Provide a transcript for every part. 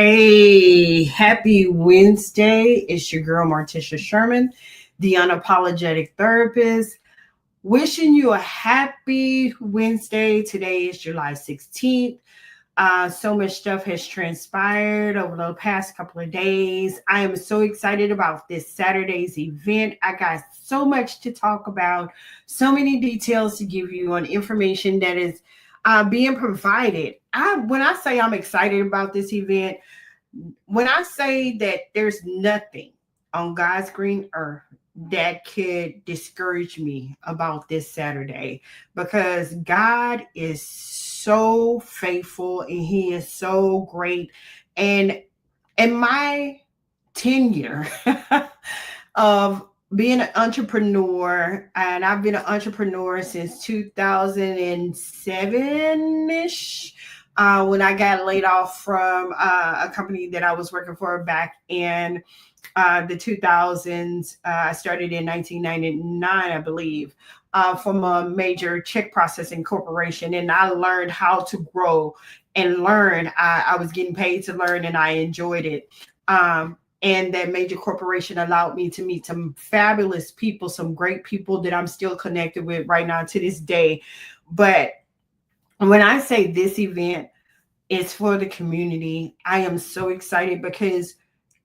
Hey, happy Wednesday. It's your girl, Martisha Sherman, the unapologetic therapist. Wishing you a happy Wednesday. Today is July 16th. So much stuff has transpired over the past couple of days. I am so excited about this Saturday's event. I got so much to talk about, so many details to give you on information that is being provided. When I say I'm excited about this event, when I say that there's nothing on God's green earth that could discourage me about this Saturday, because God is so faithful and He is so great. And in my tenure of being an entrepreneur, and I've been an entrepreneur since 2007 ish. When I got laid off from a company that I was working for back in the 2000s. I started in 1999, I believe, from a major check processing corporation. And I learned how to grow and learn. I was getting paid to learn and I enjoyed it. And that major corporation allowed me to meet some fabulous people, some great people that I'm still connected with right now to this day. But when I say this event is for the community, I am so excited because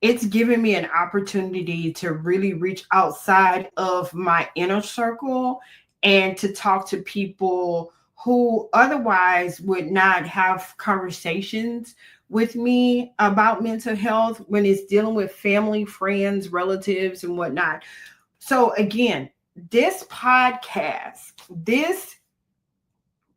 it's given me an opportunity to really reach outside of my inner circle and to talk to people who otherwise would not have conversations with me about mental health when it's dealing with family, friends, relatives, and whatnot. So again, this podcast, this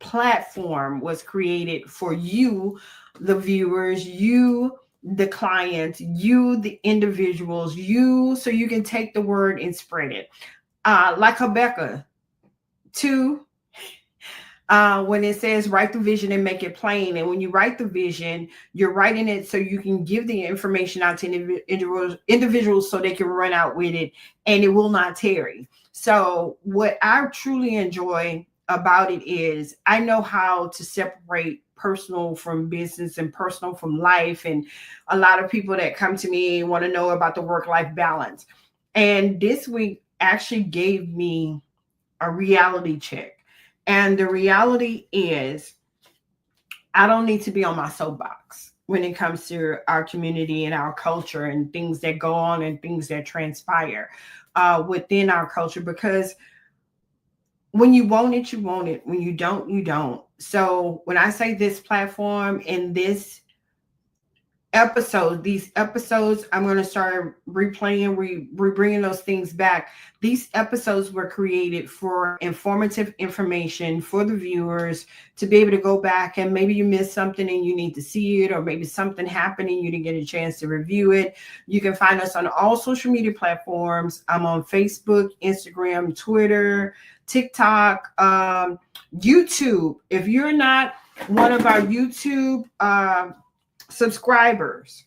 platform was created for you, the viewers, you, the clients, you, the individuals, you, so you can take the word and spread it. Like Habakkuk 2, when it says write the vision and make it plain. And when you write the vision, you're writing it so you can give the information out to individuals so they can run out with it and it will not tarry. So what I truly enjoy about it is I know how to separate personal from business and personal from life. And a lot of people that come to me want to know about the work-life balance. And this week actually gave me a reality check. And the reality is I don't need to be on my soapbox when it comes to our community and our culture and things that go on and things that transpire within our culture, because when you want it, you want it. When you don't, you don't. So when I say this platform and this episode, these episodes, I'm going to start replaying, we're bringing those things back. These episodes were created for informative information for the viewers to be able to go back and maybe you missed something and you need to see it, or maybe something happened and you didn't get a chance to review it. You can find us on all social media platforms. I'm on Facebook, Instagram, Twitter, TikTok, YouTube. If you're not one of our YouTube subscribers,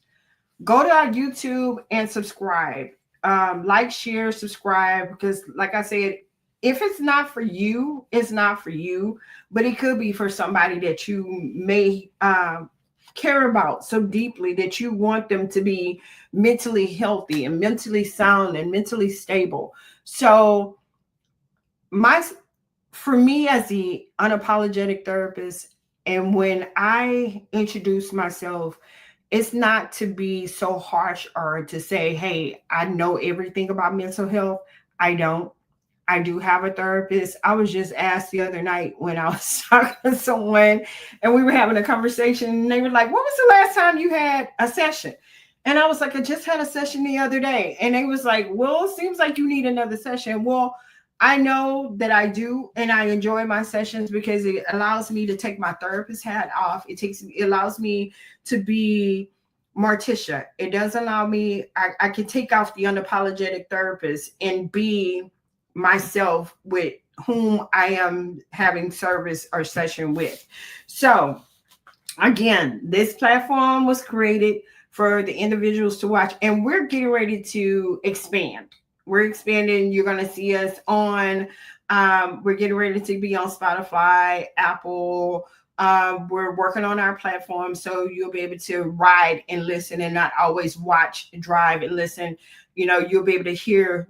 go to our YouTube and subscribe. Like, share, subscribe, because like I said, if it's not for you, it's not for you, but it could be for somebody that you may care about so deeply that you want them to be mentally healthy and mentally sound and mentally stable. So for me as the unapologetic therapist, and when I introduce myself, it's not to be so harsh or to say, hey, I know everything about mental health. I don't. I do have a therapist. I was just asked the other night when I was talking to someone and we were having a conversation and they were like, when was the last time you had a session? And I was like, I just had a session the other day. And they was like, well, it seems like you need another session. Well, I know that I do, and I enjoy my sessions because it allows me to take my therapist hat off. It allows me to be Martisha. It does allow me, I can take off the unapologetic therapist and be myself with whom I am having service or session with. So again, this platform was created for the individuals to watch, and we're getting ready to expand. We're expanding. You're going to see us on, we're getting ready to be on Spotify, Apple, We're working on our platform, so you'll be able to ride and listen and not always watch, drive, and listen. You'll be able to hear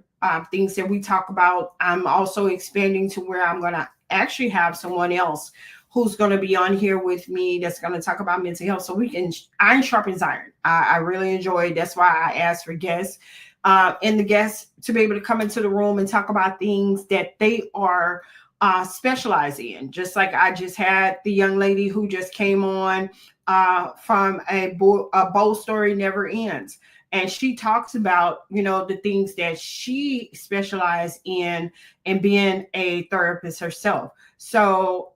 things that we talk about. I'm also expanding to where I'm going to actually have someone else who's going to be on here with me that's going to talk about mental health, so we can iron sharpens iron. I really enjoy it. That's why I asked for guests and the guests to be able to come into the room and talk about things that they are specialize in. Just like I just had the young lady who just came on from a bold story never ends. And she talks about, the things that she specialized in and being a therapist herself. So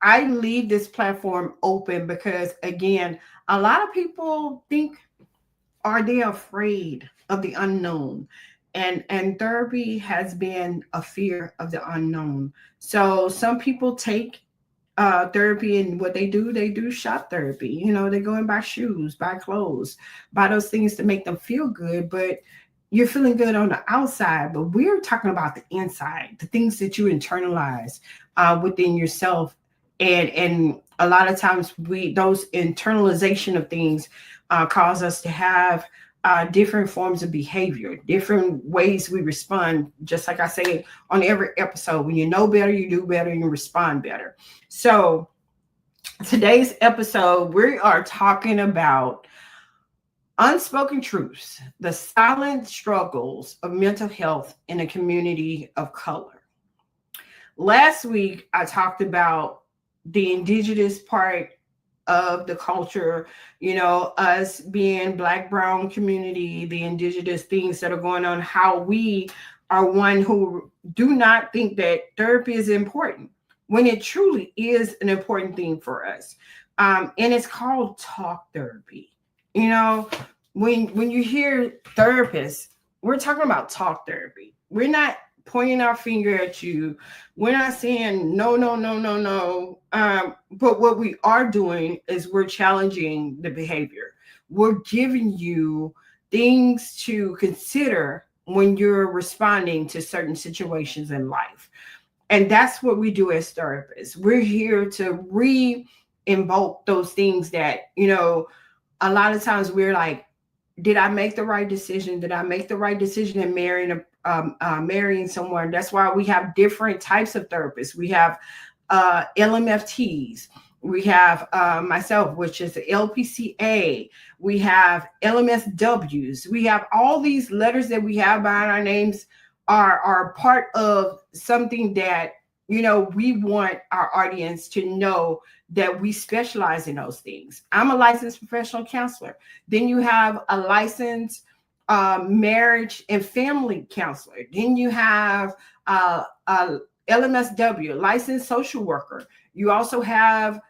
I leave this platform open because, again, a lot of people think, are they afraid of the unknown? And therapy has been a fear of the unknown. So some people take therapy, and what they do shop therapy. They go and buy shoes, buy clothes, buy those things to make them feel good. But you're feeling good on the outside, but we're talking about the inside, the things that you internalize within yourself. And a lot of times those internalization of things cause us to have different forms of behavior, different ways we respond. Just like I say on every episode, when you know better, you do better, and you respond better. So today's episode, we are talking about unspoken truths, the silent struggles of mental health in a community of color. Last week, I talked about the indigenous part of the culture, us being Black, brown community, the indigenous things that are going on, how we are one who do not think that therapy is important when it truly is an important thing for us. And it's called talk therapy. When you hear therapists, we're talking about talk therapy. We're not pointing our finger at you. We're not saying no. But what we are doing is we're challenging the behavior. We're giving you things to consider when you're responding to certain situations in life. And that's what we do as therapists. We're here to re-invoke those things that, a lot of times we're like, did I make the right decision? Did I make the right decision in marrying someone? That's why we have different types of therapists. We have LMFTs. We have myself, which is the LPCA. We have LMSWs. We have all these letters that we have behind our names are part of something that, we want our audience to know that we specialize in those things. I'm a licensed professional counselor. Then you have a licensed marriage and family counselor. Then you have LMSW, licensed social worker. You also have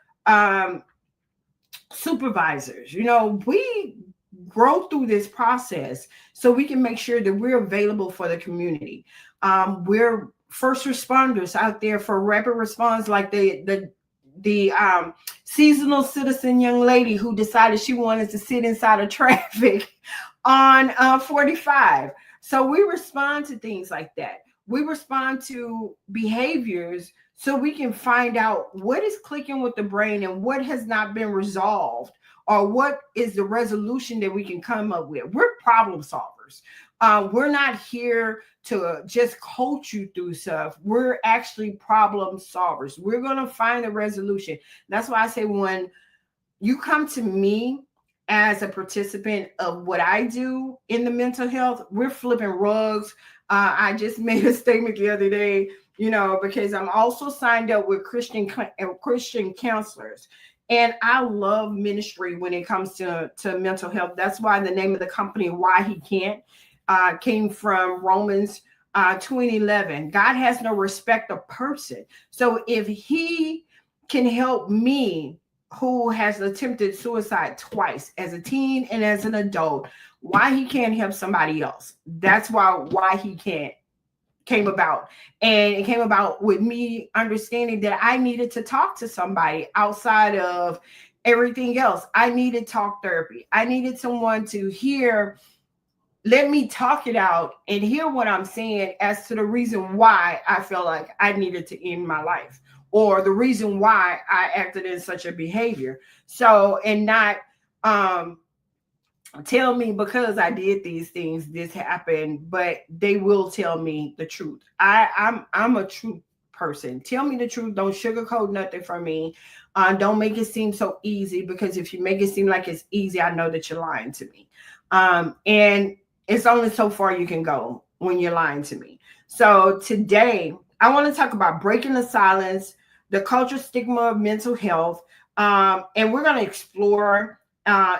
supervisors. We grow through this process so we can make sure that we're available for the community. We're first responders out there for rapid response, like the seasonal citizen young lady who decided she wanted to sit inside of traffic on 45. So we respond to things like that. We respond to behaviors so we can find out what is clicking with the brain and what has not been resolved, or what is the resolution that we can come up with. We're problem solvers. We're not here to just coach you through stuff. We're actually problem solvers. We're going to find the resolution. That's why I say when you come to me as a participant of what I do in the mental health, we're flipping rugs. I just made a statement the other day, because I'm also signed up with Christian counselors. And I love ministry when it comes to mental health. That's why the name of the company, Why He Can't, came from Romans 2:11. God has no respect of person. So if he can help me, who has attempted suicide twice as a teen and as an adult, why he can't help somebody else? That's why he can't came about. And it came about with me understanding that I needed to talk to somebody outside of everything else. I needed talk therapy. I needed someone to let me talk it out and hear what I'm saying as to the reason why I felt like I needed to end my life. or the reason why I acted in such a behavior. So, and not um tell me because I did these things, this happened, but they will tell me the truth. I'm a truth person. Tell me the truth. Don't sugarcoat nothing for me. Don't make it seem so easy, because if you make it seem like it's easy, I know that you're lying to me. And it's only so far you can go when you're lying to me. So today I want to talk about breaking the silence, the cultural stigma of mental health, and we're going to explore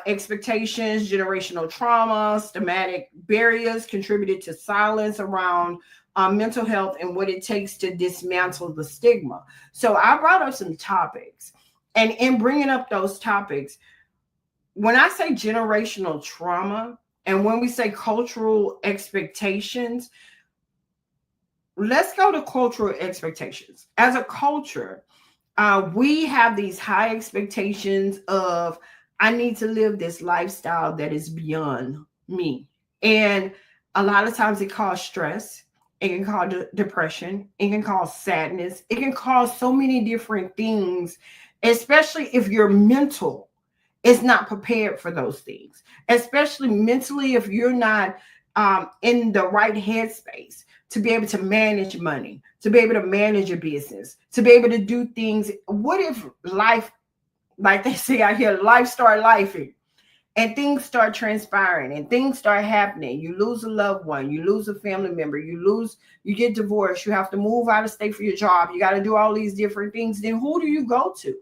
expectations, generational trauma, systematic barriers contributed to silence around mental health, and what it takes to dismantle the stigma. So I brought up some topics, and in bringing up those topics, when I say generational trauma and when we say cultural expectations, let's go to cultural expectations. As a culture, we have these high expectations of, I need to live this lifestyle that is beyond me. And a lot of times it causes stress. It can cause depression. It can cause sadness. It can cause so many different things, especially if your mental is not prepared for those things, especially mentally, if you're not in the right headspace to be able to manage money, to be able to manage your business, to be able to do things. What if life, like they say out here, life start lifing, and things start transpiring and things start happening? You lose a loved one, you lose a family member, you get divorced, you have to move out of state for your job, you got to do all these different things. Then who do you go to?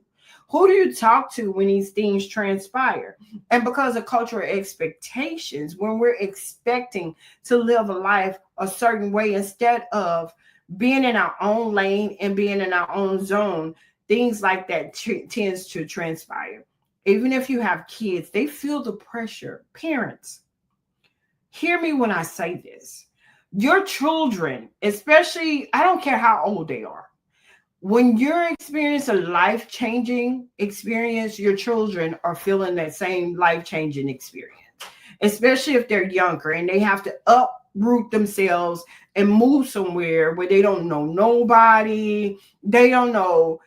Who do you talk to when these things transpire? And because of cultural expectations, when we're expecting to live a life a certain way instead of being in our own lane and being in our own zone, things like that tends to transpire. Even if you have kids, they feel the pressure. Parents, hear me when I say this. Your children, especially, I don't care how old they are, when you're experiencing a life-changing experience, your children are feeling that same life-changing experience, especially if they're younger and they have to uproot themselves and move somewhere where they don't know nobody. They don't know.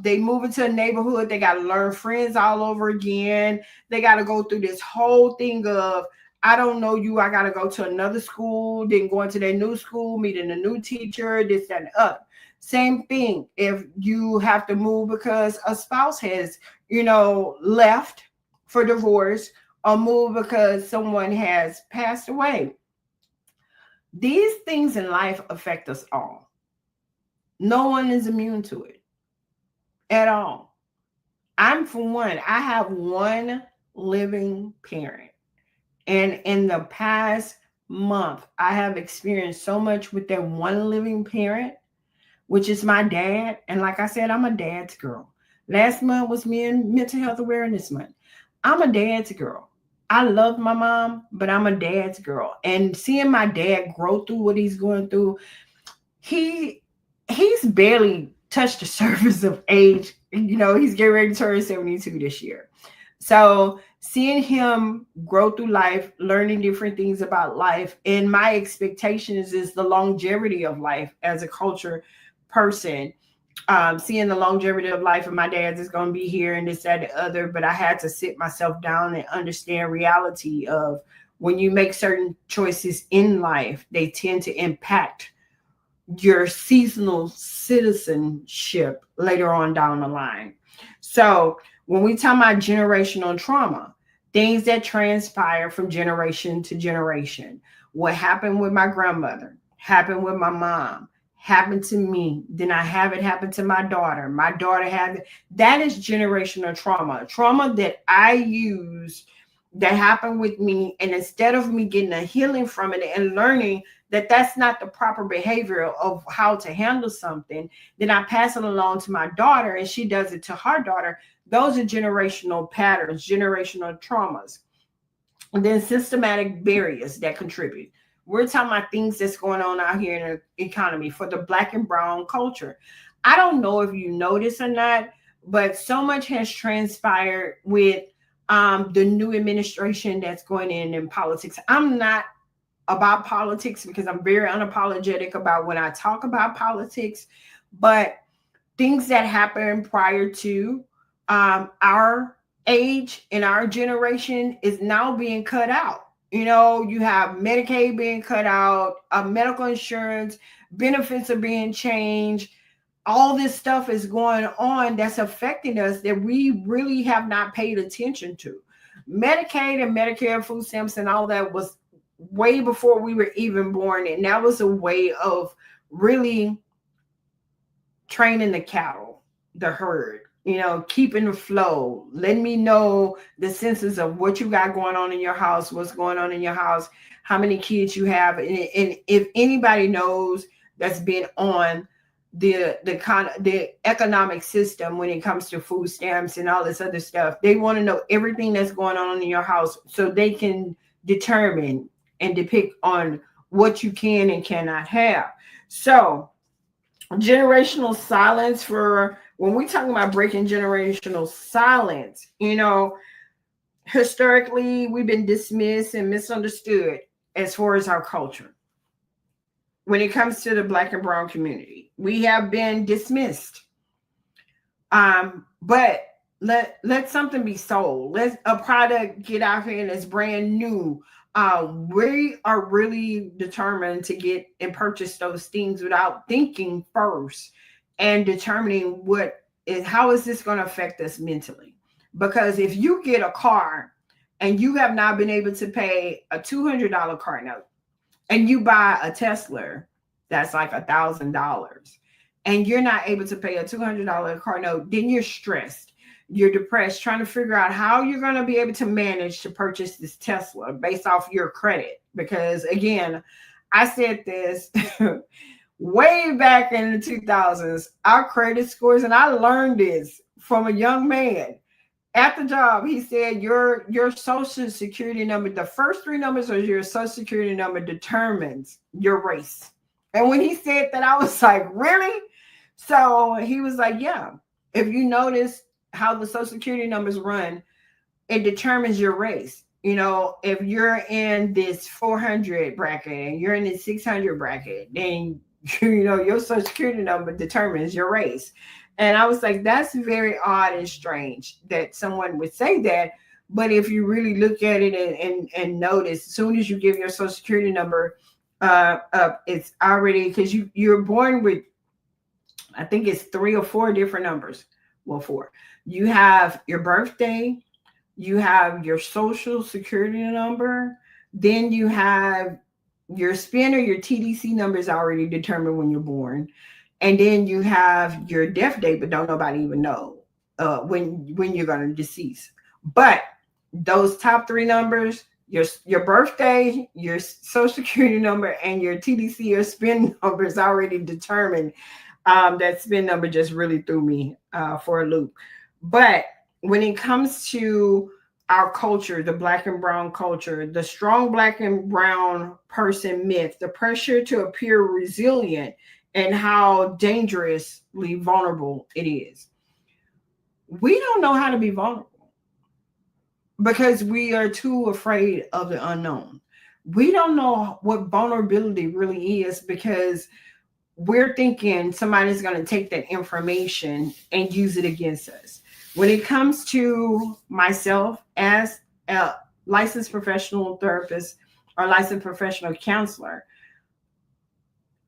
They move into a neighborhood. They got to learn friends all over again. They got to go through this whole thing of, I don't know you. I got to go to another school, then go into their new school, meeting a new teacher, this, that, and the other. Same thing if you have to move because a spouse has, left for divorce, or move because someone has passed away. These things in life affect us all. No one is immune to it at all. I'm, for one, I have one living parent. And in the past month, I have experienced so much with that one living parent, which is my dad. And like I said, I'm a dad's girl. Last month was Mental Health Awareness Month. I'm a dad's girl. I love my mom, but I'm a dad's girl. And seeing my dad grow through what he's going through, he's barely touched the surface of age. He's getting ready to turn 72 this year. So seeing him grow through life, learning different things about life, and my expectations is the longevity of life as a culture person. Seeing the longevity of life, and my dad's is going to be here and this, that, and the other. But I had to sit myself down and understand reality of when you make certain choices in life, they tend to impact your seasonal citizenship later on down the line. So when we talk about generational trauma, things that transpire from generation to generation, what happened with my grandmother, happened with my mom, happened to me, then I have it happen to my daughter. My daughter had it. That is generational trauma that I use that happened with me. And instead of me getting a healing from it and learning that that's not the proper behavior of how to handle something, then I pass it along to my daughter and she does it to her daughter. Those are generational patterns, generational traumas. And then systematic barriers that contribute. We're talking about things that's going on out here in the economy for the Black and brown culture. I don't know if you know this or not, but so much has transpired with the new administration that's going in politics. I'm not about politics because I'm very unapologetic about when I talk about politics, but things that happened prior to our age and our generation is now being cut out. You know, you have Medicaid being cut out, medical insurance, benefits are being changed. All this stuff is going on that's affecting us that we really have not paid attention to. Medicaid and Medicare, food stamps, and all that was way before we were even born. And that was a way of really training the cattle, the herd, you know, keeping the flow, letting me know the senses of what you got going on in your house, what's going on in your house, how many kids you have. And if anybody knows that's been on the economic system when it comes to food stamps and all this other stuff, they want to know everything that's going on in your house so they can determine and depict on what you can and cannot have. So generational silence, for when we talk about breaking generational silence, you know, historically we've been dismissed and misunderstood as far as our culture. When it comes to the Black and brown community, we have been dismissed. But let something be sold. Let a product get out here and it's brand new. We are really determined to get and purchase those things without thinking first and determining how is this going to affect us mentally. Because if you get a car and you have not been able to pay a $200 car note, and you buy a Tesla that's like $1,000, and you're not able to pay a $200 car note, then you're stressed. You're depressed, trying to figure out how you're going to be able to manage to purchase this Tesla based off your credit. Because again, I said this way back in the 2000s, our credit scores, and I learned this from a young man at the job. He said your social security number, the first three numbers of your social security number determines your race. And when he said that, I was like, really? So he was like, yeah, if you notice how the social security numbers run, it determines your race. You know, if you're in this 400 bracket and you're in this 600 bracket, then you know your social security number determines your race. And I was like, that's very odd and strange that someone would say that. But if you really look at it and notice, as soon as you give your social security number it's already, because you're born with, I think it's 3 or 4 different numbers. Well, 4. You have your birthday, you have your social security number, then you have your SPIN or your TDC number is already determined when you're born. And then you have your death date, but don't nobody even know when you're going to decease. But those top 3 numbers, your birthday, your social security number, and your TDC or SPIN number is already determined. That SPIN number just really threw me for a loop. But when it comes to our culture, the Black and brown culture, the strong Black and brown person myth, the pressure to appear resilient, and how dangerously vulnerable it is. We don't know how to be vulnerable because we are too afraid of the unknown. We don't know what vulnerability really is because we're thinking somebody's going to take that information and use it against us. When it comes to myself as a licensed professional therapist or licensed professional counselor,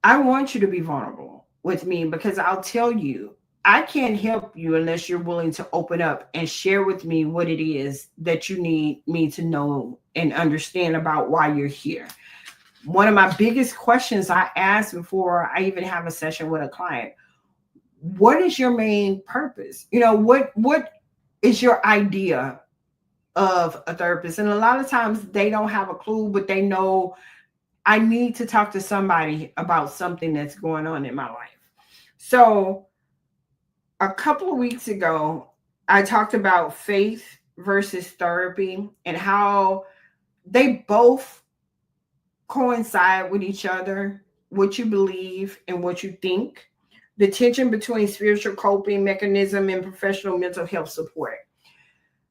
I want you to be vulnerable with me because I'll tell you, I can't help you unless you're willing to open up and share with me what it is that you need me to know and understand about why you're here. One of my biggest questions I ask before I even have a session with a client, what is your main purpose? You know, what is your idea of a therapist? And a lot of times they don't have a clue, but they know I need to talk to somebody about something that's going on in my life. So a couple of weeks ago, I talked about faith versus therapy and how they both coincide with each other, what you believe and what you think, the tension between spiritual coping mechanism and professional mental health support.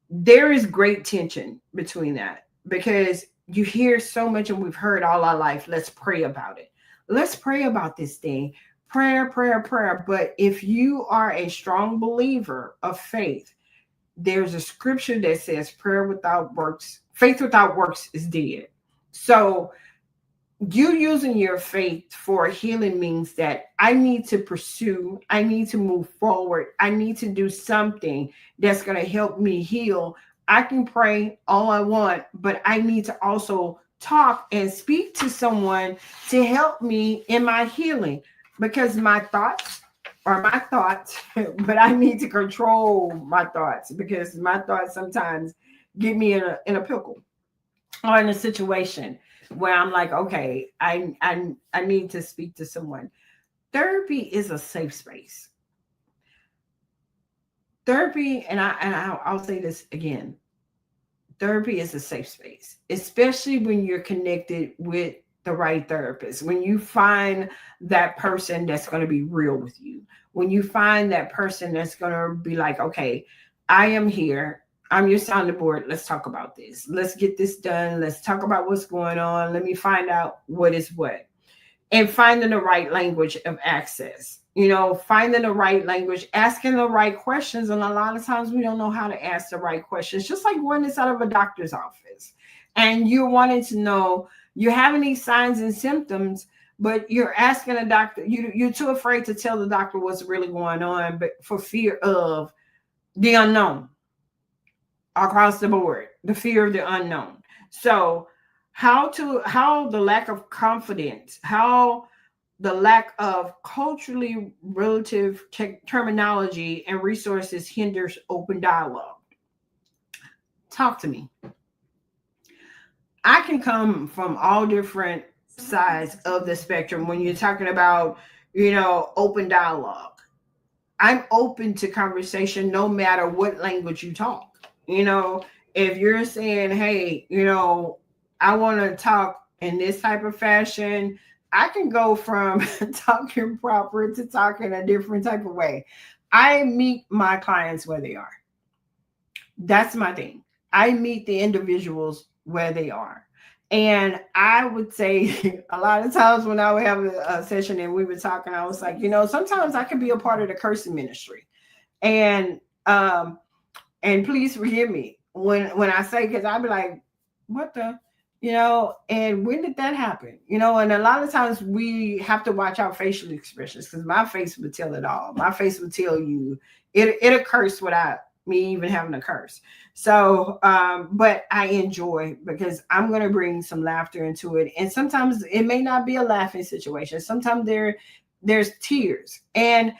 There is great tension between that because you hear so much and we've heard all our life, let's pray about it. Let's pray about this thing. prayer, prayer, prayer. But if you are a strong believer of faith, there's a scripture that says prayer without works, faith without works is dead. So you using your faith for healing means that I need to pursue, I need to move forward, I need to do something that's going to help me heal. I can pray all I want, but I need to also talk and speak to someone to help me in my healing, because my thoughts are my thoughts, but I need to control my thoughts, because my thoughts sometimes get me in a pickle or in a situation where I'm like, okay, I need to speak to someone. Therapy is a safe space. Therapy, I'll say this again. Therapy is a safe space, especially when you're connected with the right therapist. When you find that person that's going to be real with you, when you find that person that's going to be like, okay, I am here. I'm your sounding board. Let's talk about this. Let's get this done. Let's talk about what's going on. Let me find out what is what. And finding the right language of access, finding the right language, asking the right questions. And a lot of times we don't know how to ask the right questions, just like going inside of a doctor's office and you're wanting to know, you're having these signs and symptoms, but you're asking a doctor, you're too afraid to tell the doctor what's really going on, but for fear of the unknown across the board, the fear of the unknown. So how the lack of confidence, how the lack of culturally relative terminology and resources hinders open dialogue. Talk to me. I can come from all different sides of the spectrum when you're talking about, open dialogue. I'm open to conversation no matter what language you talk. If you're saying, hey, I want to talk in this type of fashion, I can go from talking proper to talking a different type of way. I meet my clients where they are. That's my thing. I meet the individuals where they are. And I would say a lot of times when I would have a session and we were talking, I was like, sometimes I can be a part of the cursing ministry. And please forgive me when I say, because I'd be like, what the, and when did that happen? And a lot of times we have to watch our facial expressions, because my face would tell it all. My face would tell you it'll curse without me even having a curse. So, but I enjoy, because I'm going to bring some laughter into it. And sometimes it may not be a laughing situation. Sometimes there's tears, and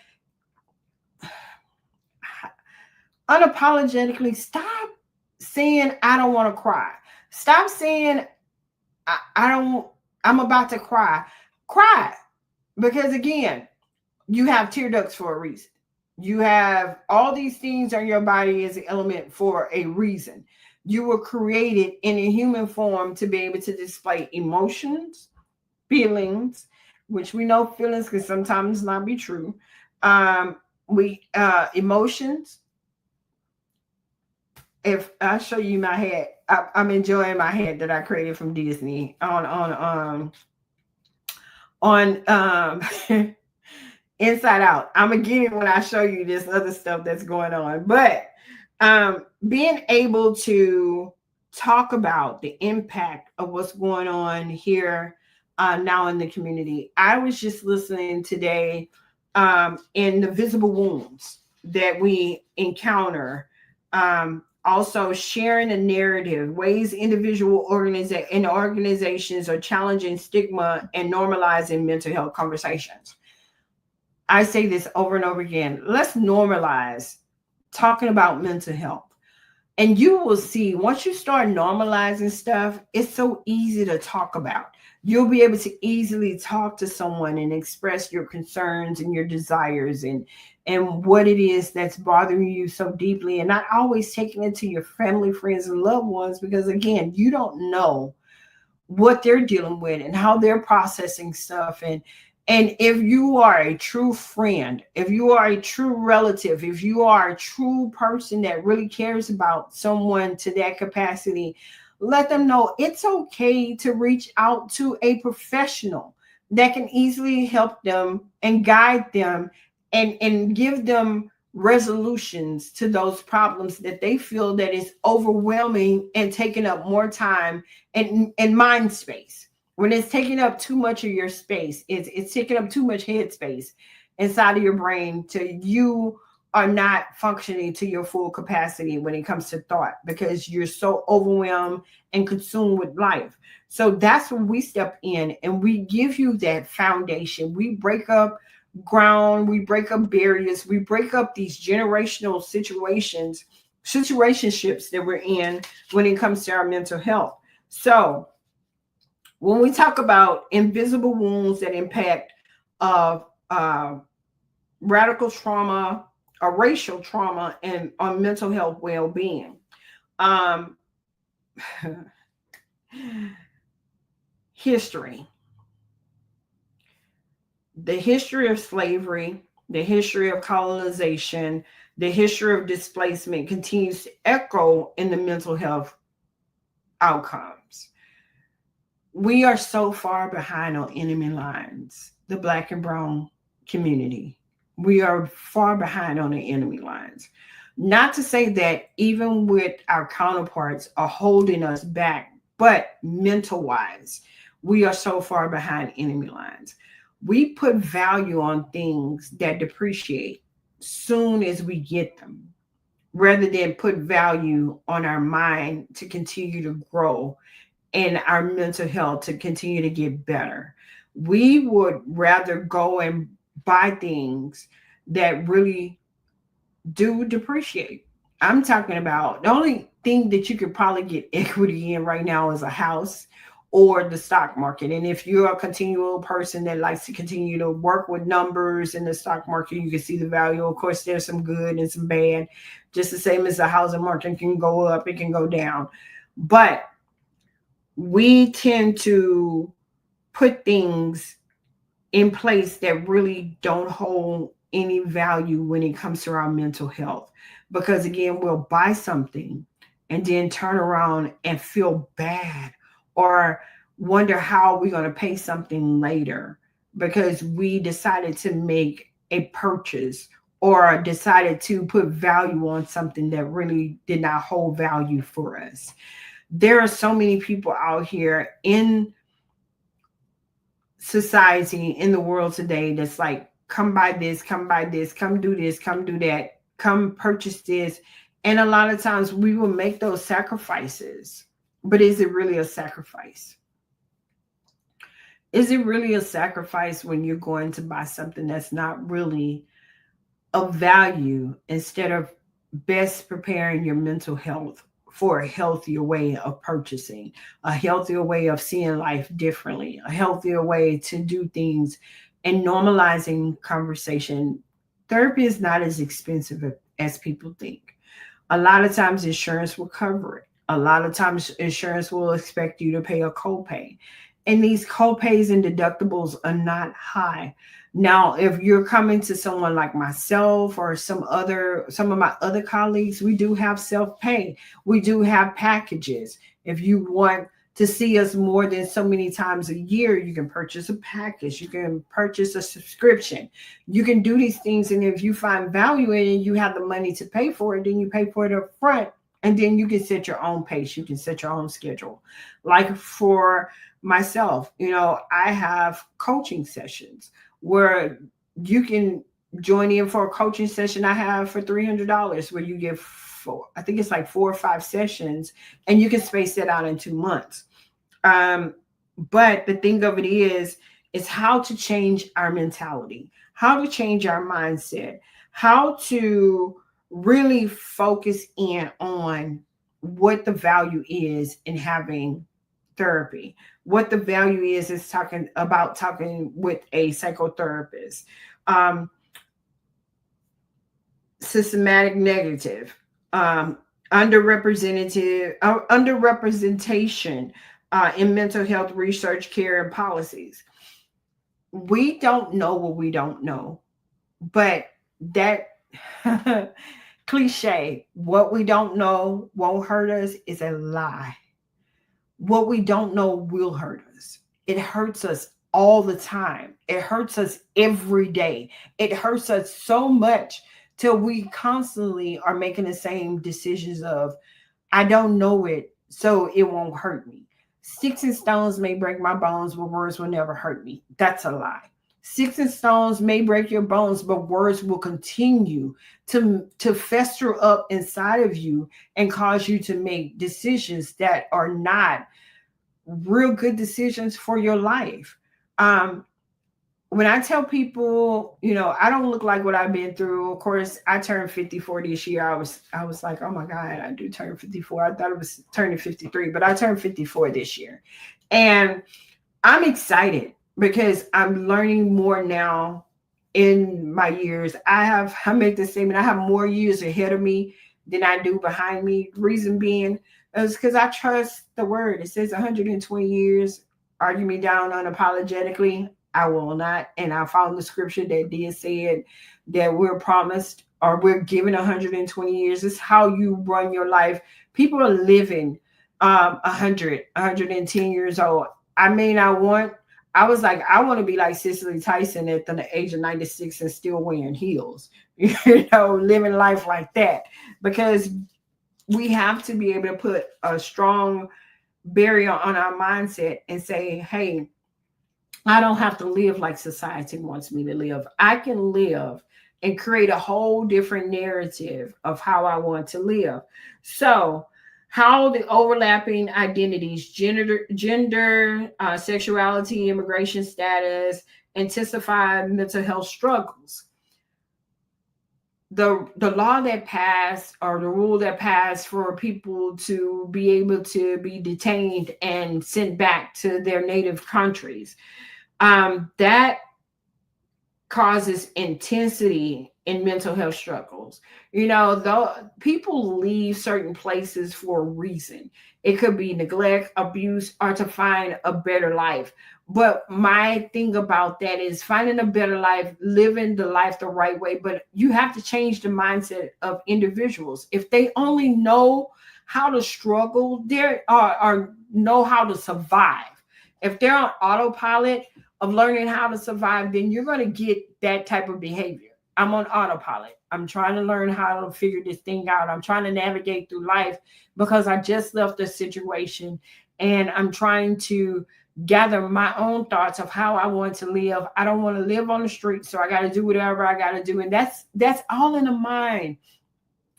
unapologetically stop saying, I don't want to cry. Stop saying, I'm about to cry. Cry. Because again, you have tear ducts for a reason. You have all these things on your body as an element for a reason. You were created in a human form to be able to display emotions, feelings, which we know feelings can sometimes not be true. Emotions. If I show you my hat, I'm enjoying my hat that I created from Disney on Inside Out. I'm gonna get it when I show you this other stuff that's going on. But being able to talk about the impact of what's going on here now in the community. I was just listening today in the visible wounds that we encounter. Also sharing a narrative, ways individual organizations are challenging stigma and normalizing mental health conversations. I say this over and over again. Let's normalize talking about mental health. And you will see, once you start normalizing stuff, it's so easy to talk about. You'll be able to easily talk to someone and express your concerns and your desires and what it is that's bothering you so deeply, and not always taking it to your family, friends, and loved ones, because again, you don't know what they're dealing with and how they're processing stuff. And if you are a true friend, if you are a true relative, if you are a true person that really cares about someone to that capacity, let them know it's okay to reach out to a professional. that can easily help them and guide them and give them resolutions to those problems that they feel that is overwhelming and taking up more time and mind space. When it's taking up too much of your space, it's taking up too much head space inside of your brain to you are not functioning to your full capacity when it comes to thought because you're so overwhelmed and consumed with life. So that's when we step in and we give you that foundation. We break up ground, we break up barriers, we break up these generational situationships that we're in when it comes to our mental health. So when we talk about invisible wounds that impact of radical trauma or racial trauma and on mental health well-being, um, history, the history of slavery, the history of colonization, the history of displacement continues to echo in the mental health outcomes. We are so far behind on enemy lines, the Black and brown community. We are far behind on the enemy lines. Not to say that even with our counterparts are holding us back, but mental wise, we are so far behind enemy lines. We put value on things that depreciate soon as we get them, rather than put value on our mind to continue to grow and our mental health to continue to get better. We would rather go and buy things that really do depreciate. I'm talking about the only thing that you could probably get equity in right now is a house or the stock market. And if you're a continual person that likes to continue to work with numbers in the stock market, you can see the value. Of course, there's some good and some bad, just the same as the housing market can go up, it can go down. But we tend to put things in place that really don't hold any value when it comes to our mental health. Because again, we'll buy something and then turn around and feel bad or wonder how we're going to pay something later because we decided to make a purchase or decided to put value on something that really did not hold value for us. There are so many people out here in society, in the world today, that's like, come buy this, come buy this, come do this, come do that, come purchase this. And a lot of times we will make those sacrifices, but is it really a sacrifice? Is it really a sacrifice when you're going to buy something that's not really of value instead of best preparing your mental health for a healthier way of purchasing, a healthier way of seeing life differently, a healthier way to do things and normalizing conversation? Therapy is not as expensive as people think. A lot of times insurance will cover it. A lot of times insurance will expect you to pay a copay. And these copays and deductibles are not high. Now, if you're coming to someone like myself or some of my other colleagues, we do have self-pay. We do have packages. If you want to see us more than so many times a year, you can purchase a package. You can purchase a subscription. You can do these things. And if you find value in it, you have the money to pay for it, then you pay for it up front. And then you can set your own pace. You can set your own schedule. Like for myself, I have coaching sessions where you can join in for a coaching session I have for $300 where you get I think it's like 4 or 5 sessions and you can space that out in 2 months. But the thing of it is how to change our mentality, how to change our mindset, how to really focus in on what the value is in having therapy, what the value is talking with a psychotherapist. Systematic negative, underrepresentation in mental health research, care, and policies. We don't know what we don't know, but that cliche, what we don't know won't hurt us, is a lie. What we don't know will hurt us. It hurts us all the time. It hurts us every day. It hurts us so much till we constantly are making the same decisions of, I don't know it, so it won't hurt me. Sticks and stones may break my bones, but words will never hurt me. That's a lie. Sticks and stones may break your bones, but words will continue to fester up inside of you and cause you to make decisions that are not real good decisions for your life. Um, when I tell people, I don't look like what I've been through. Of course, I turned 54 this year. I was like, oh my God, I do turn 54. I thought it was turning 53, but I turned 54 this year. And I'm excited because I'm learning more now in my years. I make the statement, I have more years ahead of me than I do behind me. Reason being is because I trust the word. It says 120 years, argue me down unapologetically. I will not. And I found the scripture that did say it, that we're promised or we're given 120 years. It's how you run your life. People are living 110 years old. I mean, I was like, I want to be like Cicely Tyson at the age of 96 and still wearing heels, living life like that, because we have to be able to put a strong barrier on our mindset and say, hey, I don't have to live like society wants me to live. I can live and create a whole different narrative of how I want to live. So, how the overlapping identities, gender, sexuality, immigration status, intensify mental health struggles. The law that passed, or the rule that passed for people to be able to be detained and sent back to their native countries, that causes intensity in mental health struggles. Though people leave certain places for a reason. It could be neglect, abuse, or to find a better life. But my thing about that is finding a better life, living the life the right way. But you have to change the mindset of individuals. If they only know how to struggle, or know how to survive. If they're on autopilot of learning how to survive, then you're going to get that type of behavior. I'm on autopilot. I'm trying to learn how to figure this thing out. I'm trying to navigate through life because I just left a situation and I'm trying to gather my own thoughts of how I want to live. I don't want to live on the street, so I got to do whatever I got to do. And that's all in the mind.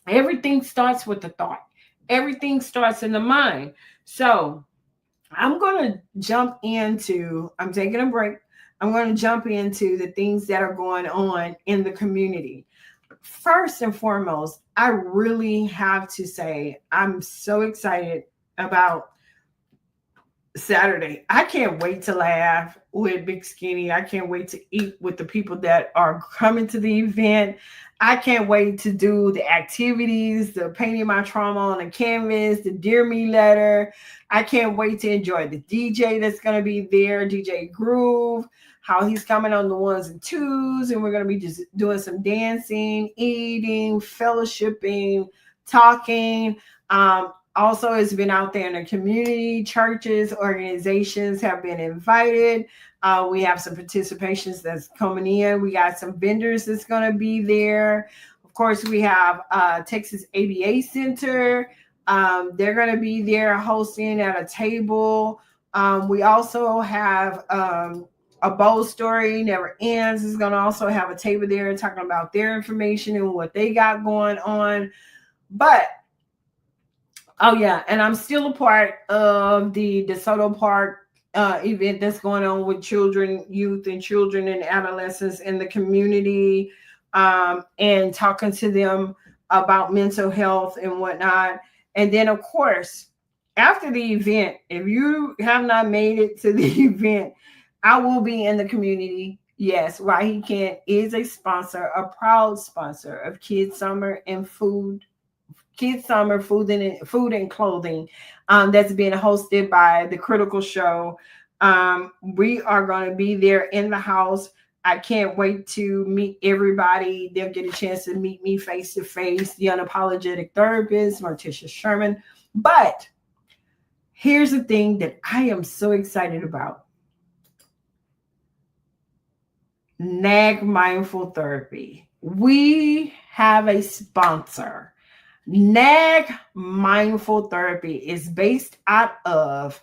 Everything starts with the thought. Everything starts in the mind. So I'm taking a break. I'm going to jump into the things that are going on in the community. First and foremost, I really have to say, I'm so excited about Saturday. I can't wait to laugh with Big Skinny. I can't wait to eat with the people that are coming to the event. I can't wait to do the activities, the painting my trauma on the canvas, the Dear Me letter. I can't wait to enjoy the DJ that's going to be there, DJ Groove, how he's coming on the ones and twos. And we're going to be just doing some dancing, eating, fellowshipping, talking. Also, it's been out there in the community. Churches, organizations have been invited. We have some participations that's coming in. We got some vendors that's going to be there. Of course, we have Texas ABA Center. They're going to be there hosting at a table. We also have a bold story never ends. Is going to also have a table there talking about their information and what they got going on. But oh yeah, and I'm still a part of the DeSoto Park event that's going on with youth and adolescents in the community, and talking to them about mental health and whatnot. And then, of course, after the event, if you have not made it to the event, I will be in the community. Yes, Why He Can't is a proud sponsor of Kids Summer and Food and Clothing, that's being hosted by the Critical Show. We are going to be there in the house. I can't wait to meet everybody. They'll get a chance to meet me face to face, the unapologetic therapist, Martisha Sherman. But here's the thing that I am so excited about. NAG Mindful Therapy. We have a sponsor. NAG Mindful Therapy is based out of,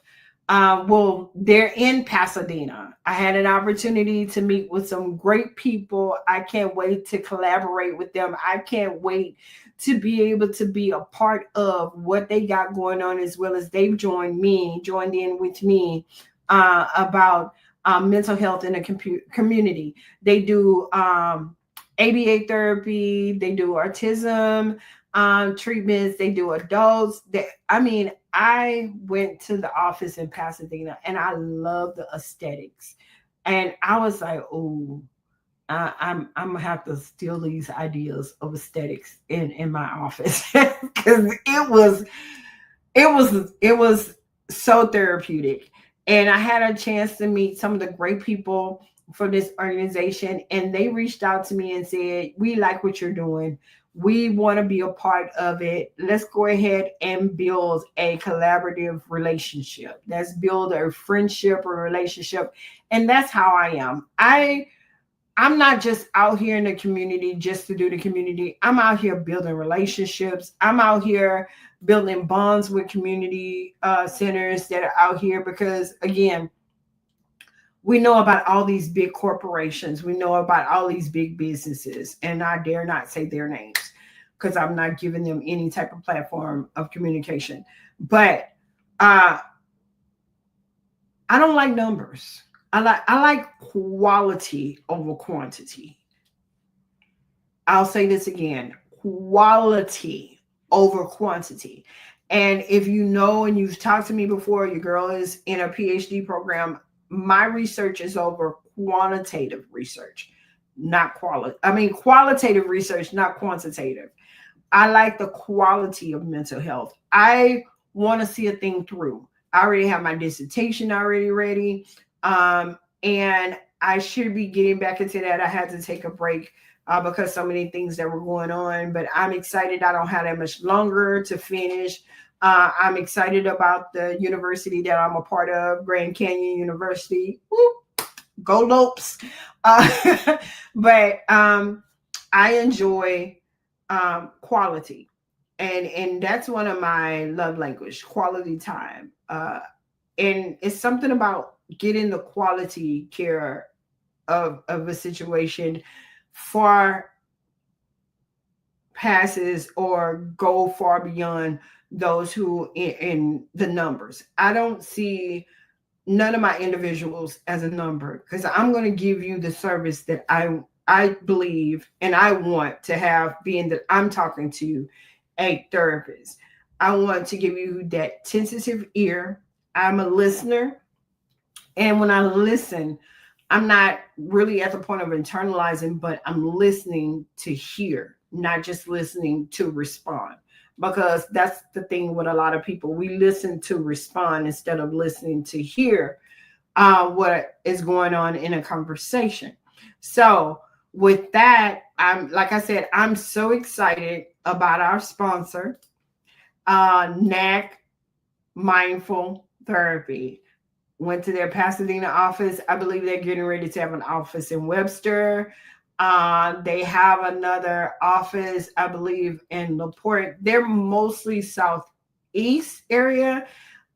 well, they're in Pasadena. I had an opportunity to meet with some great people. I can't wait to collaborate with them. I can't wait to be able to be a part of what they got going on, as well as they've joined in with me about mental health in the community. They do ABA therapy, they do autism treatments, they do adults. I mean, I went to the office in Pasadena and I love the aesthetics. And I was like, oh, I'm gonna have to steal these ideas of aesthetics in my office because it was so therapeutic. And I had a chance to meet some of the great people for this organization, and they reached out to me and said, we like what you're doing, we want to be a part of it, let's go ahead and build a collaborative relationship, let's build a friendship or relationship. And that's how I am. I'm not just out here in the community just to do the community. I'm out here building relationships. I'm out here building bonds with community centers that are out here because, again, we know about all these big corporations. We know about all these big businesses. And I dare not say their names because I'm not giving them any type of platform of communication. But I don't like numbers. I like quality over quantity. I'll say this again, quality over quantity. And if you know and you've talked to me before, your girl is in a PhD program. My research is over quantitative research, not quality. I mean, qualitative research, not quantitative. I like the quality of mental health. I want to see a thing through. I already have my dissertation already ready. And I should be getting back into that. I had to take a break because so many things that were going on, but I'm excited. I don't have that much longer to finish. I'm excited about the university that I'm a part of, Grand Canyon University. Woo, go Lopes. But I enjoy quality. And that's one of my love language, quality time. And it's something about getting the quality care of a situation far passes or go far beyond those who in the numbers. I don't see none of my individuals as a number because I'm going to give you the service that I believe and I want to have, being that I'm talking to a therapist. I want to give you that tentative ear. I'm a listener. And when I listen, I'm not really at the point of internalizing, but I'm listening to hear, not just listening to respond. Because that's the thing with a lot of people. We listen to respond instead of listening to hear what is going on in a conversation. So with that, like I said, I'm so excited about our sponsor, NAC Mindful Therapy. Went to their Pasadena office. I believe they're getting ready to have an office in Webster. They have another office, I believe, in LaPorte. They're mostly southeast area,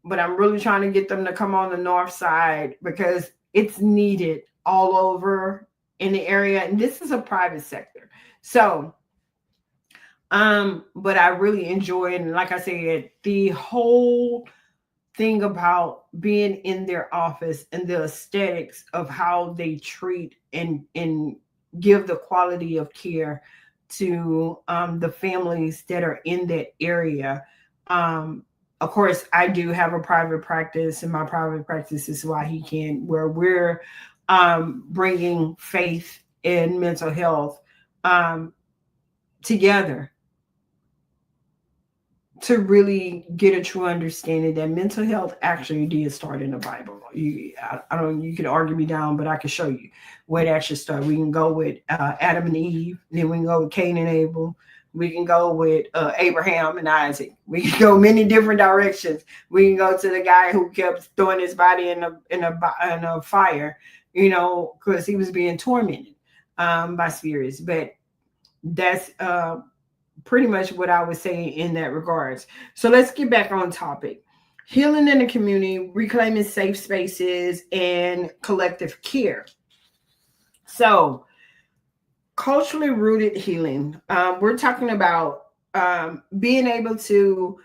but I'm really trying to get them to come on the north side because it's needed all over in the area. And this is a private sector. So, but I really enjoy it. And like I said, the whole thing about being in their office and the aesthetics of how they treat and give the quality of care to the families that are in that area. Of course, I do have a private practice, and my private practice is why he can, where we're bringing faith and mental health together to really get a true understanding that mental health actually did start in the Bible. I don't. You can argue me down, but I can show you where it actually started. We can go with Adam and Eve, then we can go with Cain and Abel. We can go with Abraham and Isaac. We can go many different directions. We can go to the guy who kept throwing his body in a fire. because he was being tormented by spirits. But that's pretty much what I would say in that regards. So let's get back on topic. Healing in the community, reclaiming safe spaces, and collective care. So, culturally rooted healing. We're talking about being able to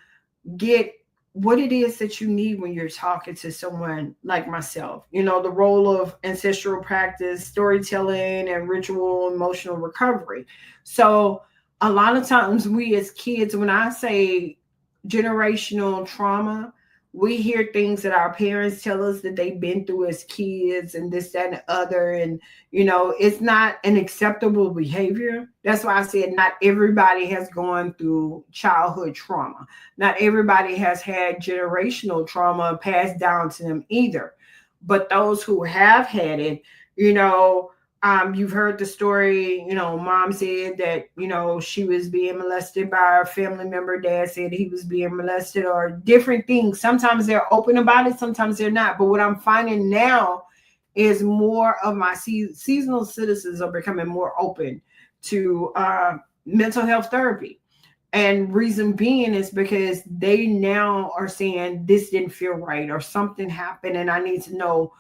get what it is that you need when you're talking to someone like myself. The role of ancestral practice, storytelling, and ritual emotional recovery. So, a lot of times, we as kids, when I say generational trauma, we hear things that our parents tell us that they've been through as kids and this, that, and the other. And, it's not an acceptable behavior. That's why I said not everybody has gone through childhood trauma. Not everybody has had generational trauma passed down to them either. But those who have had it, you've heard the story, mom said that, she was being molested by a family member. Dad said he was being molested, or different things. Sometimes they're open about it, sometimes they're not. But what I'm finding now is more of my seasonal citizens are becoming more open to mental health therapy. And reason being is because they now are saying this didn't feel right, or something happened and I need to know,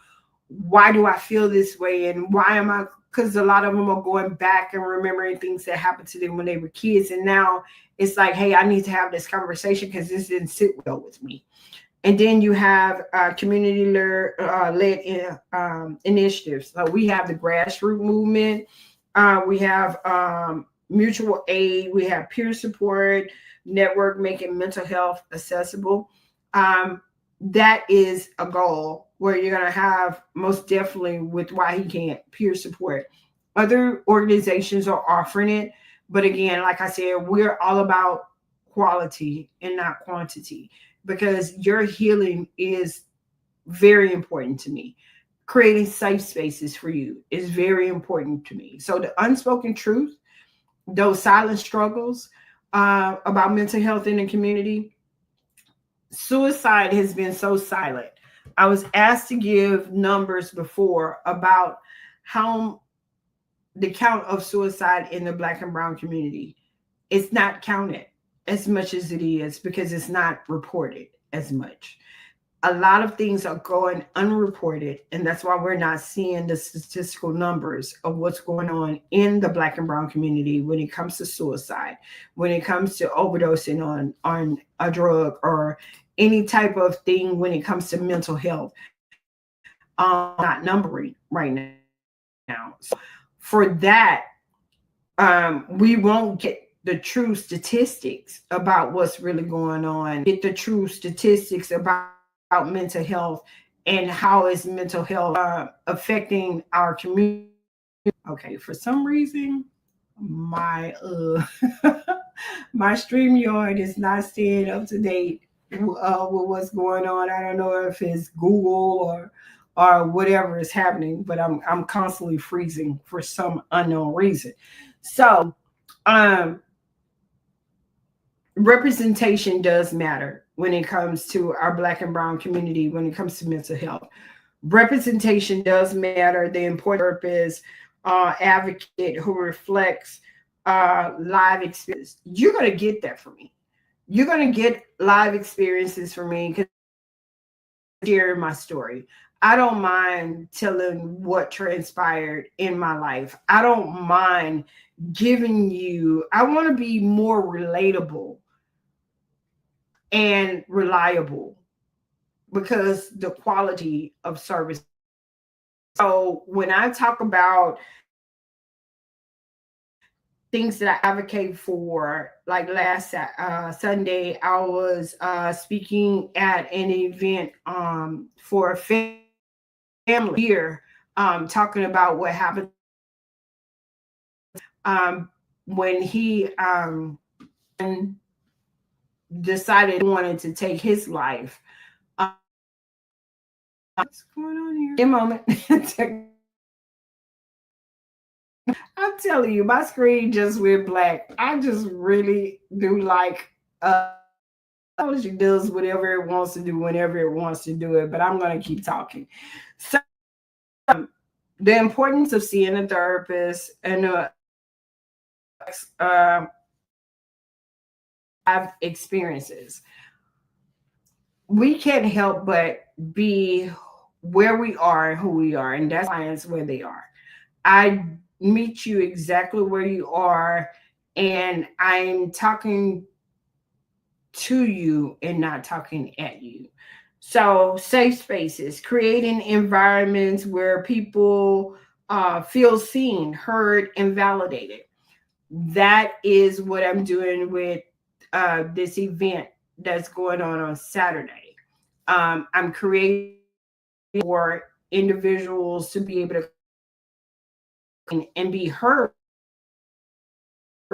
why do I feel this way, and why am I, because a lot of them are going back and remembering things that happened to them when they were kids. And now it's like, hey, I need to have this conversation because this didn't sit well with me. And then you have community led initiatives. So we have the grassroots movement. We have mutual aid. We have peer support network, making mental health accessible. That is a goal where you're going to have, most definitely, with Why He Can't, peer support. Other organizations are offering it. But again, like I said, we're all about quality and not quantity, because your healing is very important to me. Creating safe spaces for you is very important to me. So the unspoken truth, those silent struggles about mental health in the community, suicide has been so silent. I was asked to give numbers before about how the count of suicide in the Black and Brown community. It's not counted as much as it is because it's not reported as much. A lot of things are going unreported, and that's why we're not seeing the statistical numbers of what's going on in the Black and Brown community when it comes to suicide, when it comes to overdosing on a drug, or any type of thing when it comes to mental health. Not numbering right now. So for that, we won't get the true statistics about what's really going on, get the true statistics about mental health, and how is mental health affecting our community. Okay, for some reason, my my StreamYard is not staying up to date with what's going on. I don't know if it's Google or whatever is happening, but I'm constantly freezing for some unknown reason. So, um, representation does matter when it comes to our Black and Brown community, when it comes to mental health. Representation does matter. The important purpose, advocate who reflects live experience. You're going to get that from me. You're going to get live experiences from me because I share my story. I don't mind telling what transpired in my life. I don't mind giving you, I want to be more relatable and reliable because the quality of service. So when I talk about things that I advocate for, like last Sunday, I was speaking at an event for a family here, talking about what happened when he decided he wanted to take his life. What's going on here? In a moment. I'm telling you, my screen just went black. I just really do like technology does whatever it wants to do whenever it wants to do it, but I'm going to keep talking. So the importance of seeing a therapist and uh, have experiences. We can't help but be where we are and who we are, and that's clients where they are. I meet you exactly where you are, and I'm talking to you and not talking at you. So, safe spaces, creating environments where people feel seen, heard, and validated. That is what I'm doing with this event that's going on Saturday. I'm creating for individuals to be able to and be heard.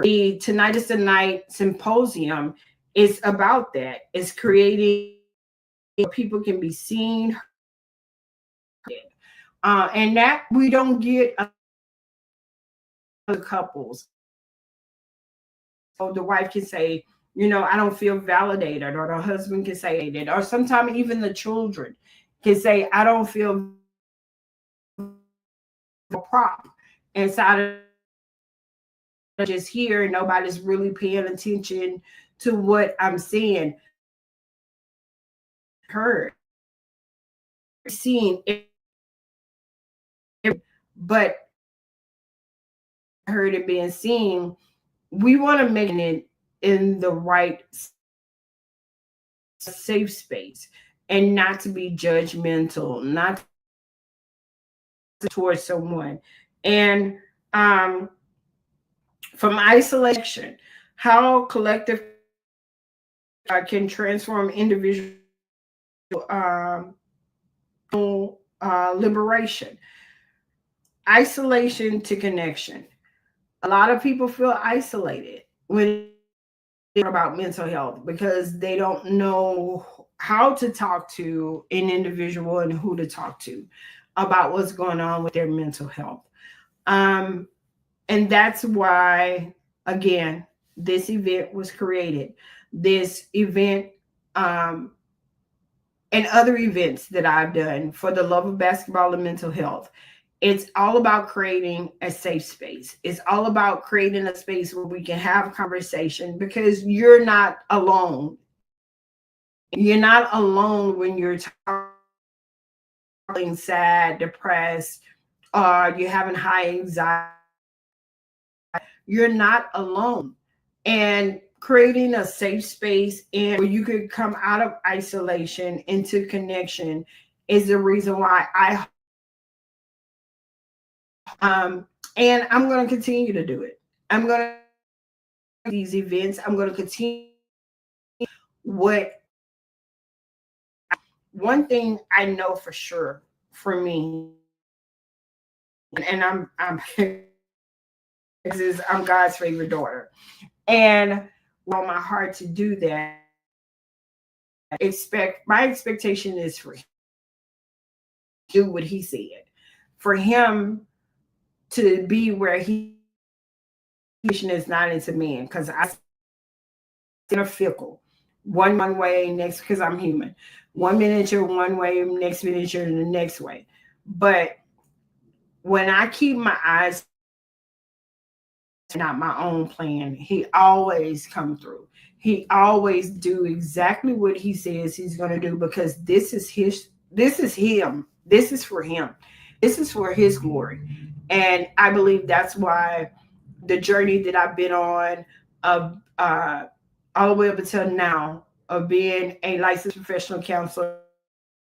The Tonight is the Night symposium is about that. It's creating where people can be seen, and that we don't get other couples. So the wife can say, I don't feel validated, or the husband can say it, or sometimes even the children can say, I don't feel prop inside of just here. Nobody's really paying attention to what I'm saying. Heard, seen, but heard it being seen. We want to make it in the right safe space, and not to be judgmental, not towards someone. And um, from isolation, how collective can transform individual um, liberation. Isolation to connection. A lot of people feel isolated when about mental health because they don't know how to talk to an individual and who to talk to about what's going on with their mental health. Um, and that's why, again, this event was created. This event um, and other events that I've done for the love of basketball and mental health. It's all about creating a safe space. It's all about creating a space where we can have conversation because you're not alone. You're not alone when you're feeling sad, depressed, or you're having high anxiety. You're not alone. And creating a safe space and where you could come out of isolation into connection is the reason why I and I'm going to continue to do it. I'm going to do these events. I'm going to continue what one thing I know for sure for me, and I'm is I'm God's favorite daughter, and on my heart to do that. My expectation is for him to do what he said, for him to be where he is not into men, because I are fickle. One way, next, because I'm human. 1 minute you're one way, next minute you're the next way. But when I keep my eyes not my own plan, he always come through. He always do exactly what he says he's going to do because this is him. This is for him. This is for his glory. And I believe that's why the journey that I've been on of all the way up until now of being a licensed professional counselor,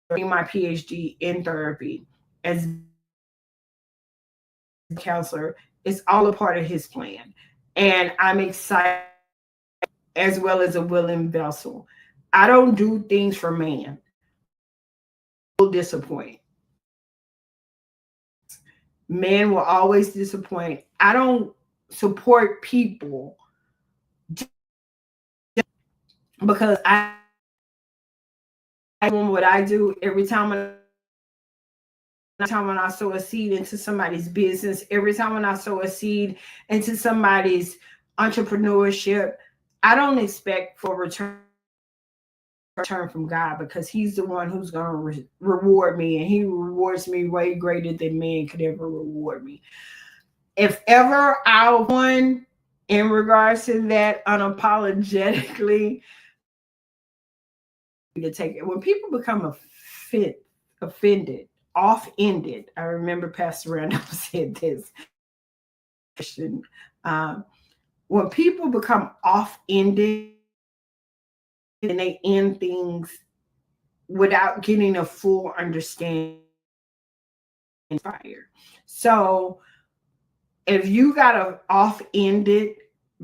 getting my PhD in therapy as a counselor is all a part of his plan. And I'm excited as well as a willing vessel. I don't do things for man. Will disappoint. Man will always disappoint. I don't support people because I do what I do every time when I sow a seed into somebody's business, every time when I sow a seed into somebody's entrepreneurship, I don't expect for return return from God, because he's the one who's going to reward me, and he rewards me way greater than man could ever reward me. If ever I won in regards to that unapologetically, to take it when people become offended, off-ended. I remember Pastor Randall said this. Um, when people become off-ended and they end things without getting a full understanding, fire. So if you got a off-ended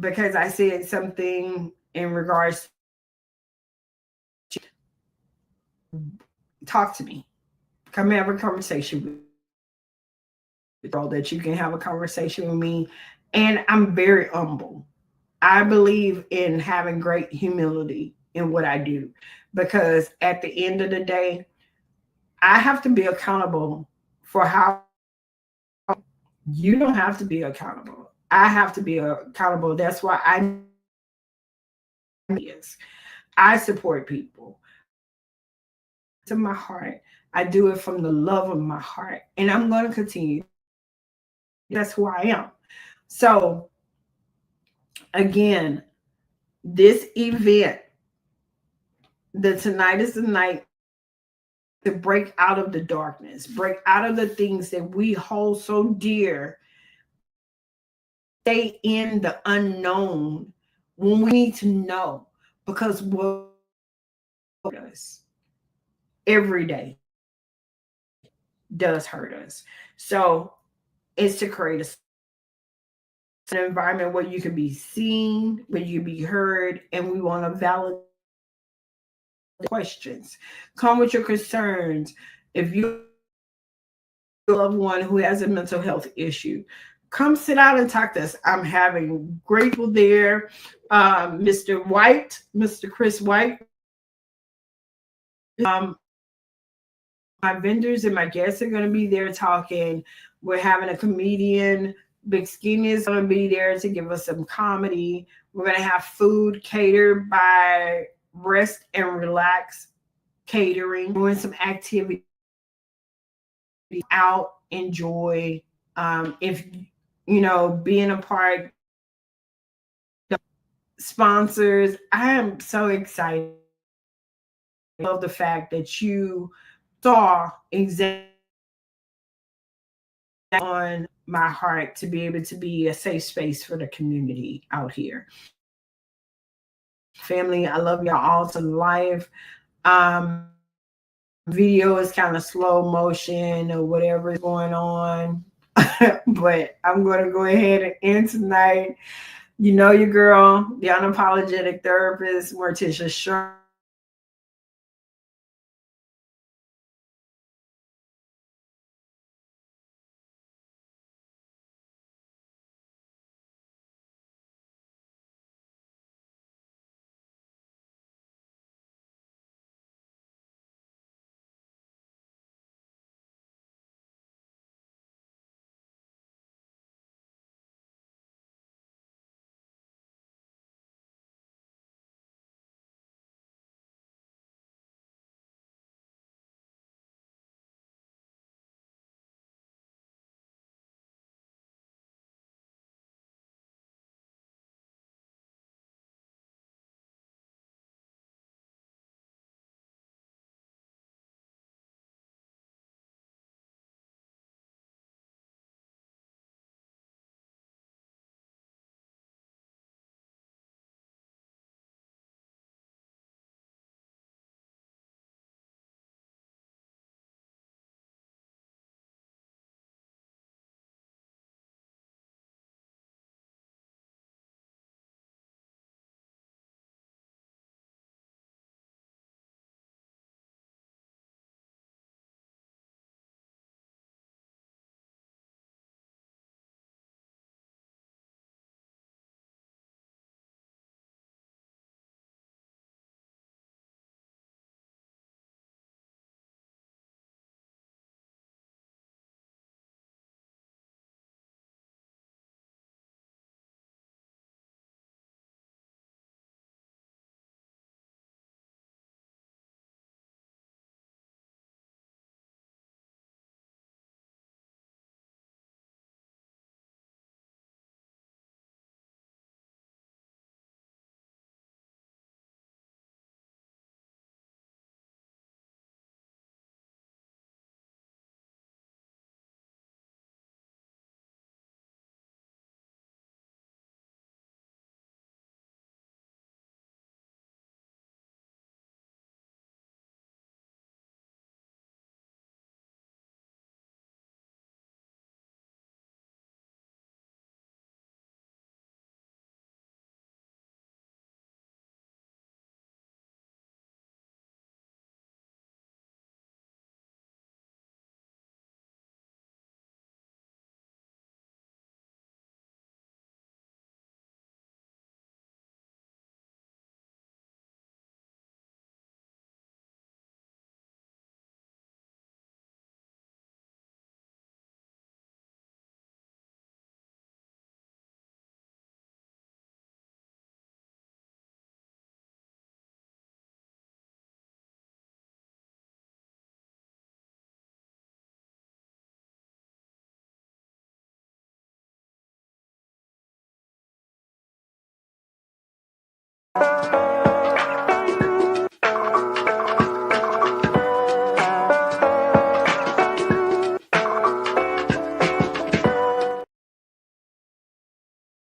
because I said something in regards to, talk to me. Come have a conversation with me, so that you can have a conversation with me. And I'm very humble. I believe in having great humility in what I do, because at the end of the day, I have to be accountable for how. You don't have to be accountable. I have to be accountable. That's why I support people. To my heart, I do it from the love of my heart, and I'm going to continue. That's who I am. So again, this event, the tonight is the night to break out of the darkness, break out of the things that we hold so dear, stay in the unknown when we need to know, because what us every day does hurt us. So it's to create an environment where you can be seen, where you can be heard, and we want to validate questions. Come with your concerns. If you loved one who has a mental health issue, come sit out and talk to us. I'm having grateful there. Mr. White, Mr. Chris White. My vendors and my guests are going to be there talking. We're having a comedian. Big Skinny is going to be there to give us some comedy. We're going to have food catered by Rest and Relax Catering, doing some activity out, enjoy. If you know, being a part, sponsors, I am so excited. I love the fact that you saw exactly on my heart to be able to be a safe space for the community out here. Family, I love y'all all to life. Video is kind of slow motion or whatever is going on. But I'm going to go ahead and end tonight. You know your girl, the unapologetic therapist, Morticia Sherman.